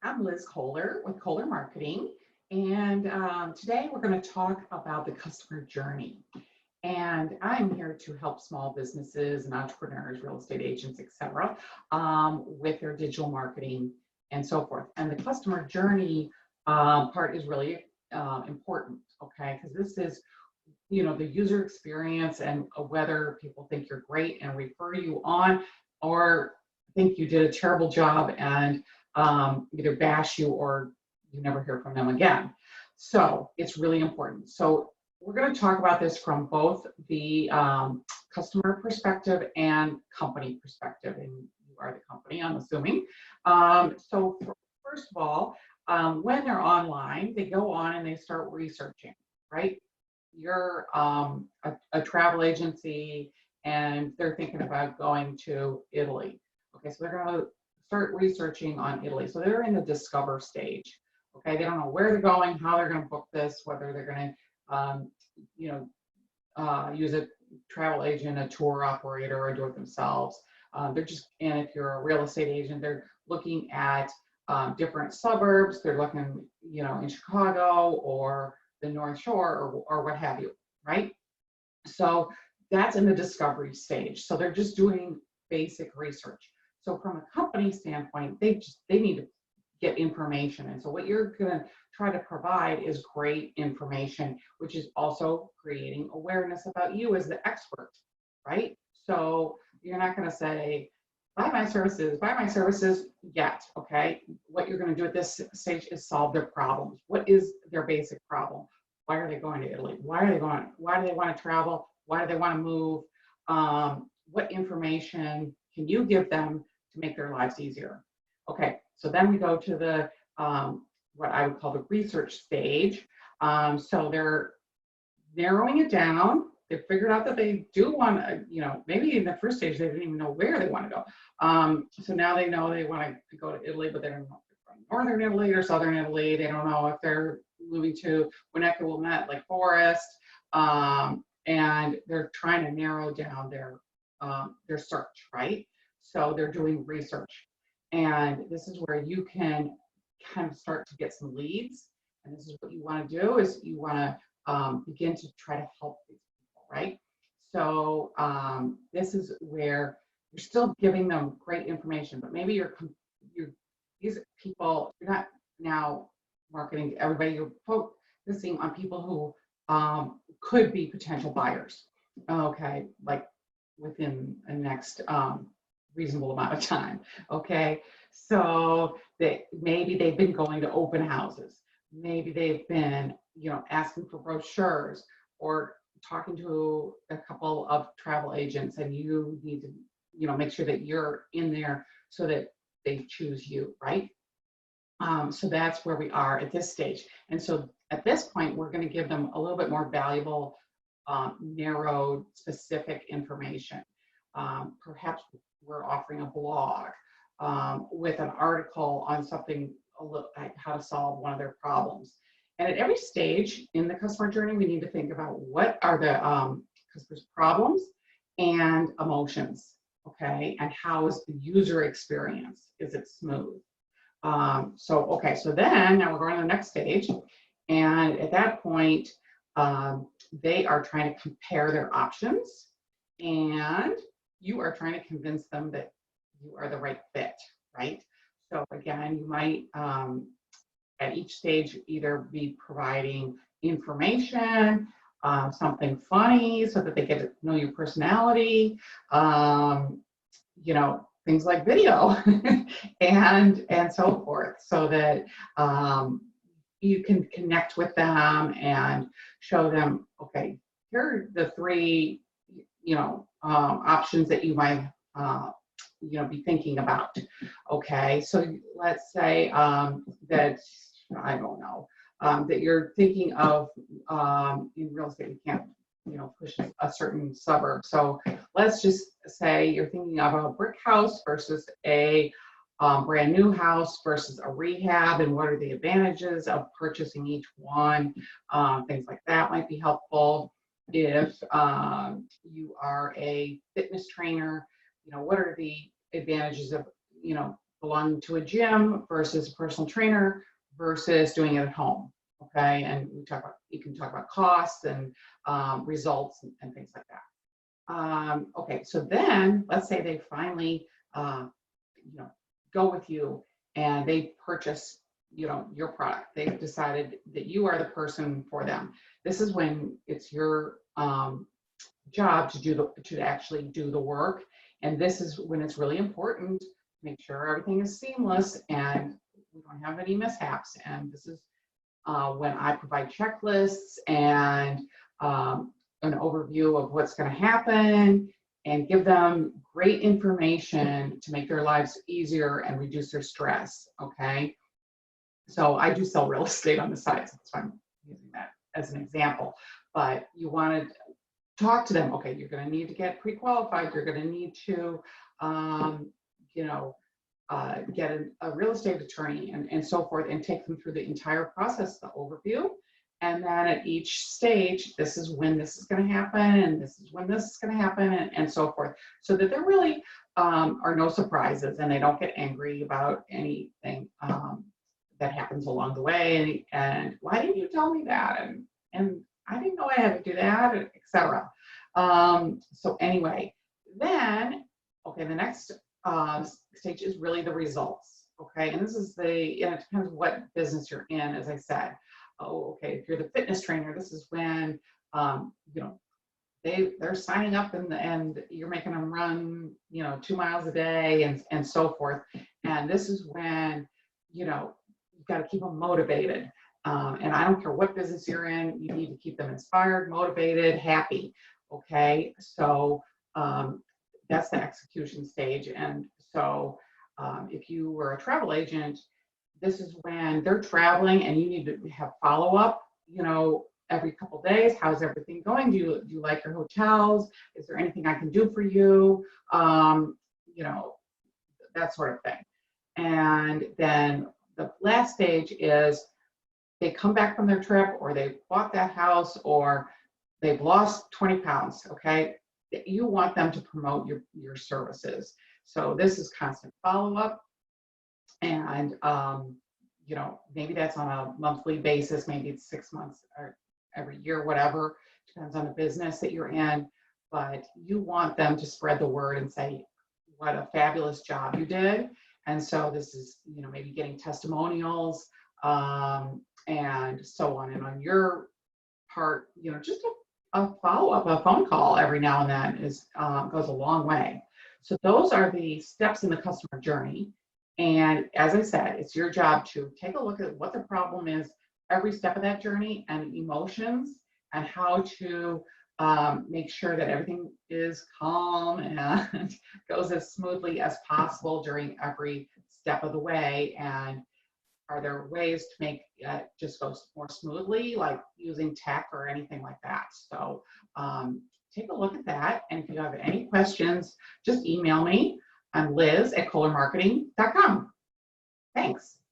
Hi, I'm Liz Kohler with Kohler Marketing, and today we're going to talk about the customer journey. And I'm here to help small businesses and entrepreneurs, real estate agents, etc., with their digital marketing and so forth. And the customer journey part is really important, okay? Because this is, the user experience and whether people think you're great and refer you on, or think you did a terrible job and either bash you or you never hear from them again. So it's really important. So we're going to talk about this from both the customer perspective and company perspective. And you are the company, I'm assuming. First of all, when they're online, they go on and they start researching, right? You're a travel agency and they're thinking about going to Italy. Okay, so they're going to start researching on Italy. So they're in the discover stage. Okay, they don't know where they're going, how they're going to book this, whether they're going to, use a travel agent, a tour operator, or do it themselves. And if you're a real estate agent, they're looking at different suburbs. They're looking, in Chicago or the North Shore or what have you, right? So that's in the discovery stage. So they're just doing basic research. So from a company standpoint, they need to get information. And so what you're going to try to provide is great information, which is also creating awareness about you as the expert, right? So you're not going to say, buy my services yet, okay? What you're going to do at this stage is solve their problems. What is their basic problem? Why are they going to Italy? Why do they want to travel? Why do they want to move? What information can you give them to make their lives easier? Okay, so then we go to the what I would call the research stage. So they're narrowing it down. They figured out that they do want to, maybe in the first stage they didn't even know where they want to go. So now they know they want to go to Italy, but they don't know if they're from northern Italy or southern Italy. They don't know if they're moving to Winnetka-Wilmette, Lake Forest, and they're trying to narrow down their search, right? So they're doing research, and this is where you can kind of start to get some leads. And this is what you want to do: is you want to begin to try to help these people, right? So this is where you're still giving them great information, but maybe these people, you're not now marketing to everybody. You're focusing on people who could be potential buyers, okay, like within the next reasonable amount of time, okay? So maybe they've been going to open houses. Maybe they've been, asking for brochures or talking to a couple of travel agents, and you need to, make sure that you're in there so that they choose you, right? So that's where we are at this stage. And so at this point, we're going to give them a little bit more valuable, narrowed, specific information. Perhaps we're offering a blog with an article on something, like how to solve one of their problems. And at every stage in the customer journey, we need to think about what are the customer's problems and emotions, okay? And how is the user experience? Is it smooth? So then now we're going to the next stage. And at that point, they are trying to compare their options, and you are trying to convince them that you are the right fit, right? So again, you might, at each stage, either be providing information, something funny so that they get to know your personality, things like video and so forth, so that you can connect with them and show them, okay, here are the three, options that you might, be thinking about. Okay, so let's say that, I don't know, that you're thinking of, in real estate, you can't, push a certain suburb. So let's just say you're thinking of a brick house versus a brand new house versus a rehab, and what are the advantages of purchasing each one. Things like that might be helpful. If you are a fitness trainer, what are the advantages of belonging to a gym versus a personal trainer versus doing it at home. Okay, and you can talk about costs and results and things like that. Okay, so then let's say they finally go with you and they purchase your product. They've decided that you are the person for them. This is when it's your job to actually do the work, and this is when it's really important to make sure everything is seamless and we don't have any mishaps. And this is when I provide checklists and an overview of what's going to happen and give them great information to make their lives easier and reduce their stress. Okay, so I do sell real estate on the side, so that's why I'm using that as an example. But you want to talk to them. Okay, you're going to need to get pre-qualified. You're going to need to get a real estate attorney and so forth, and take them through the entire process, the overview. And then at each stage, this is when this is going to happen, and this is when this is going to happen, and so forth, so that there really are no surprises and they don't get angry about anything that happens along the way. And why didn't you tell me that? And I didn't know I had to do that, etc. So anyway, then, okay, the next stage is really the results. Okay, and this is it depends what business you're in, as I said. Oh, okay, if you're the fitness trainer, this is when they're signing up and you're making them run 2 miles a day and so forth. And this is when you've got to keep them motivated. And I don't care what business you're in, you need to keep them inspired, motivated, happy. Okay, so that's the execution stage. And so if you were a travel agent, this is when they're traveling and you need to have follow-up, every couple of days. How's everything going? Do you like your hotels? Is there anything I can do for you? That sort of thing. And then the last stage is they come back from their trip, or they bought that house, or they've lost 20 pounds, okay? You want them to promote your services. So this is constant follow-up. And, maybe that's on a monthly basis, maybe it's 6 months or every year, whatever, depends on the business that you're in. But you want them to spread the word and say, what a fabulous job you did. And so this is, maybe getting testimonials and so on. And on your part, just a follow-up, a phone call every now and then goes a long way. So those are the steps in the customer journey. And as I said, it's your job to take a look at what the problem is every step of that journey, and emotions, and how to make sure that everything is calm and goes as smoothly as possible during every step of the way. And are there ways to make it just go more smoothly, like using tech or anything like that? So take a look at that. And if you have any questions, just email me. I'm Liz at KoehlerMarketing.com. Thanks.